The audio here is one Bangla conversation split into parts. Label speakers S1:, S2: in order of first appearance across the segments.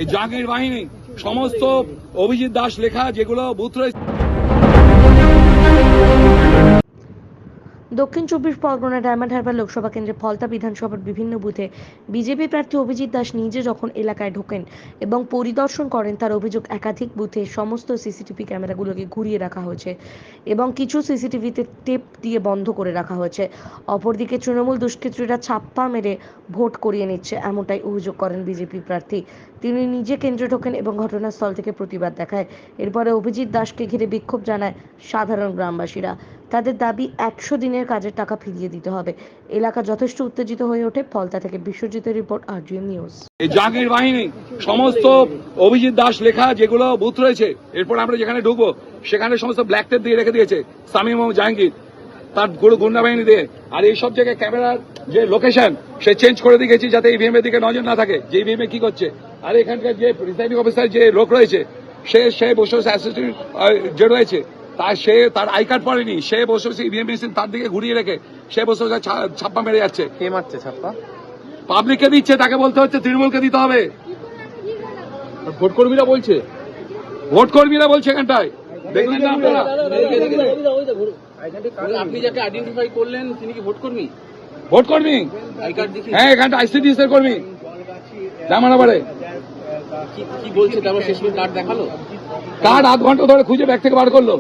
S1: এই জাগির বাহিনী সমস্ত অভিজিৎ দাস লেখা যেগুলো বুথ রয়েছে।
S2: দক্ষিণ চব্বিশ পরগনা ডায়মন্ড হারবার লোকসভা কেন্দ্রে ফলতা বিধানসভার বিভিন্ন বুথে বিজেপি প্রার্থী অভিজিৎ দাস নিজে যখন এলাকায় ঢোকেন এবং পরিদর্শন করেন, তার অভিযোগ একাধিক বুথে সমস্ত সিসিটিভি ক্যামেরাগুলোকে ঘুরিয়ে রাখা হয়েছে এবং কিছু সিসিটিভিতে টেপ দিয়ে বন্ধ করে রাখা হয়েছে। অপরদিকে তৃণমূল দুষ্কৃতীরা ছাপ্পা মেরে ভোট করিয়ে নিচ্ছে, এমনটাই অভিযোগ করেন বিজেপি প্রার্থী। তিনি নিজে কেন্দ্রে ঢোকেন এবং ঘটনাস্থল থেকে প্রতিবাদ দেখায়। এরপরে অভিজিৎ দাসকে ঘিরে বিক্ষোভ জানায় সাধারণ গ্রামবাসীরা। তাদের দাবি 100 দিনের কাজের টাকা ফিরিয়ে দিতে হবে। এলাকা যথেষ্ট উত্তেজিত হয়ে ওঠে। ফলতা থেকে বিশ্বজিতের রিপোর্ট, RGM নিউজ।
S1: এই জাগির বাহিনী সমস্ত অভিজিৎ দাস লেখা যেগুলো বুথ রয়েছে, এরপর আমরা যেখানে ঢুকবো সেখানে সমস্ত ব্ল্যাক টেপ দিয়ে রেখে দিয়েছে শামীম ও জাহাঙ্গীর তার গুন্ডা বাহিনী দিয়ে। আর এইসব জায়গায় ক্যামেরার যে লোকেশন সে চেঞ্জ করে দিয়ে গেছি যাতে ইভিএম এর দিকে নজর না থাকে যে ইভিএম এ কি করছে। আর এখানকার যে প্রিসাইডিং অফিসার যে লোক রয়েছে সে বসে বসে অ্যাসিস্ট্যান্ট যে রয়েছে তার আই কার্ড পড়েনি, সে বসে বসে ইভিএম মেশিন তার দিকে ঘুরিয়ে রেখে সে বসে বসে ছাপ্পা মেরে যাচ্ছে।
S3: কে মারছে ছাপ্পা?
S1: পাবলিককে দিচ্ছে, তাকে বলতে হচ্ছে তৃণমূলকে দিতে হবে। ভোট কর্মীরা বলছে এখানটায় দেখলেন না আপনারা?
S3: আপনি যাকে আইডেন্টিফাই করলেন তিনি কি ভোট কর্মী?
S1: হ্যাঁ, এখানটা আইসিডিএস এর কর্মী। জামানাবাড়ে
S3: কি বলছে? তারপর শেষ পর্যন্ত কার্ড দেখালো।
S1: কার্ড আধ ঘন্টা ধরে খুঁজে ব্যাগ থেকে বার করলো,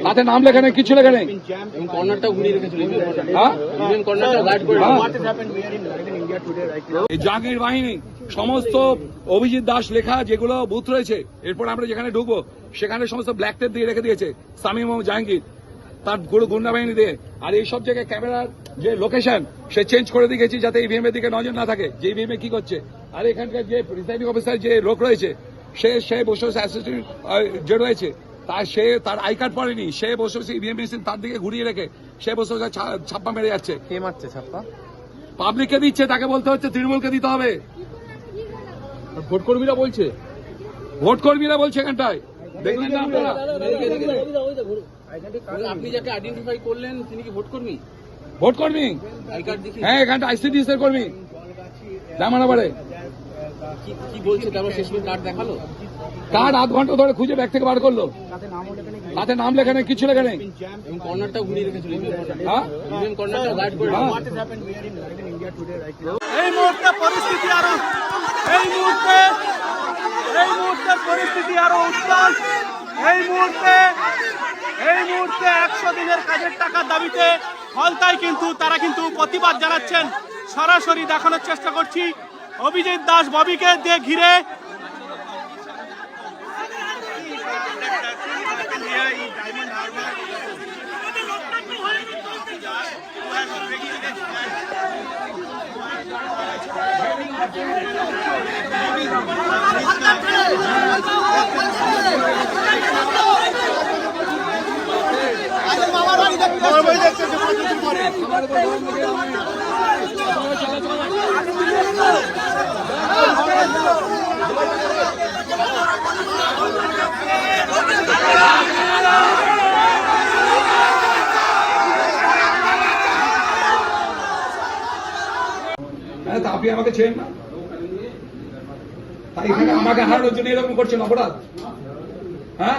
S1: তাতে নাম লেখা নেই, কিছু লেখা নেই।
S3: কর্নারটাও ঘুরিয়ে রেখেছিল।
S1: এই জাগির বাহিনী সমস্ত অভিজিৎ দাস লেখা যেগুলো বুথ রয়েছে, এরপর আমরা যেখানে ঢুকবো সেখানে সমস্ত ব্ল্যাক টেপ দিয়ে রেখে দিয়েছে শামীম ও জাহাঙ্গীর তার গুন্ডা বাহিনী দিয়ে। আর এইসব জায়গায় ক্যামেরার যে লোকেশন সে চেঞ্জ করে দিয়ে গেছি যাতে ইভিএম এর দিকে নজর না থাকে যে ইভিএম এ কি করছে। আর এখানকার যে প্রিসাইডিং অফিসার যে লোক রয়েছে সে বসে বসে অ্যাসিস্ট্যান্ট যে রয়েছে তার আই কার্ড পড়েনি, সে বসে বসে ইভিএম মেশিন তার দিকে ঘুরিয়ে রেখে সে বসে বসে ছাপ্পা মেরে যাচ্ছে।
S3: কে মারছে ছাপ্পা?
S1: পাবলিককে দিচ্ছে, তাকে বলতে হচ্ছে তৃণমূলকে দিতে হবে। ভোট কর্মীরা বলছে এখানটায় দেখলেন না আপনারা?
S3: আপনি যাকে আইডেন্টিফাই করলেন তিনি কি ভোট কর্মী?
S1: হ্যাঁ, এখানটা আইসিডিএস এর কর্মী। জামানাবাড়ে
S3: কি বলছে? তারপর শেষ পর্যন্ত কার্ড দেখালো।
S1: কার্ড আধ ঘন্টা ধরে খুঁজে ব্যাগ থেকে বার করলো, তাতে নাম লেখা নেই, কিছু লেখা নেই।
S3: কর্নারটাও ঘুরিয়ে রেখেছিল।
S4: এই মুহূর্তে পরিস্থিতি আরো উত্তাল। এই মুহূর্তে 100 দিনের কাজের টাকার দাবিতে ফলতায় তারা প্রতিবাদ জানাচ্ছেন। সরাসরি দেখানোর চেষ্টা করছি অভিজিৎ দাস ববিকে দিয়ে ঘিরে
S1: আপনি আমাকে ছেড়েন না, তাই এখানে আমাকে হারানোর জন্য এরকম করছেন অপরাধ? হ্যাঁ,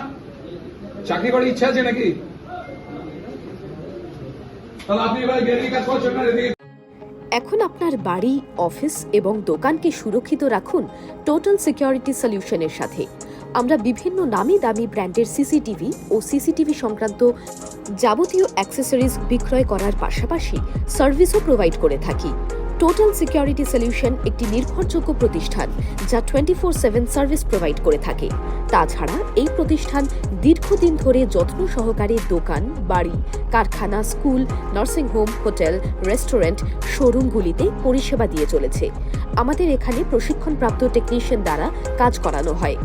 S1: চাকরি করার ইচ্ছা আছে নাকি? তাহলে আপনি এবার বেরিয়ে কাজ করছেন না।
S5: এখন আপনার বাড়ি, অফিস এবং দোকানকে সুরক্ষিত রাখুন টোটাল সিকিউরিটি সলিউশনের সাথে। আমরা বিভিন্ন নামি দামি ব্র্যান্ডের সিসিটিভি ও সিসিটিভি সংক্রান্ত যাবতীয় অ্যাক্সেসরিজ বিক্রয় করার পাশাপাশি সার্ভিসও প্রোভাইড করে থাকি। টোটাল সিকিউরিটি সলিউশন একটি নির্ভরযোগ্য প্রতিষ্ঠান যা 24/7 সার্ভিস প্রোভাইড করে থাকে। তাছাড়া এই প্রতিষ্ঠান দীর্ঘদিন ধরে যত্ন সহকারে দোকান, বাড়ি, কারখানা, স্কুল, নার্সিংহোম, হোটেল, রেস্টুরেন্ট, শোরুমগুলিতে পরিষেবা দিয়ে চলেছে। আমাদের এখানে প্রশিক্ষণপ্রাপ্ত টেকনিশিয়ান দ্বারা কাজ করানো হয়।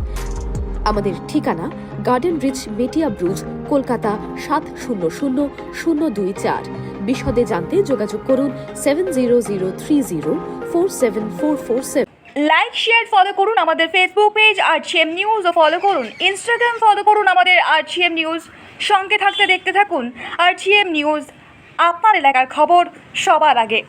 S5: আমাদের ঠিকানা গার্ডেন রিচ, মেটিয়া ব্রুজ, কলকাতা 700024। বিশদে জানতে যোগাযোগ করুন 7003047447।
S6: লাইক, শেয়ার, ফলো করুন আমাদের ফেসবুক পেজ RGM নিউজ ও ফলো করুন ইনস্টাগ্রাম ফলো করুন আমাদের RGM নিউজ। সঙ্গে থাকতে দেখতে থাকুন RGM নিউজ, আপনার এলাকার খবর সবার আগে।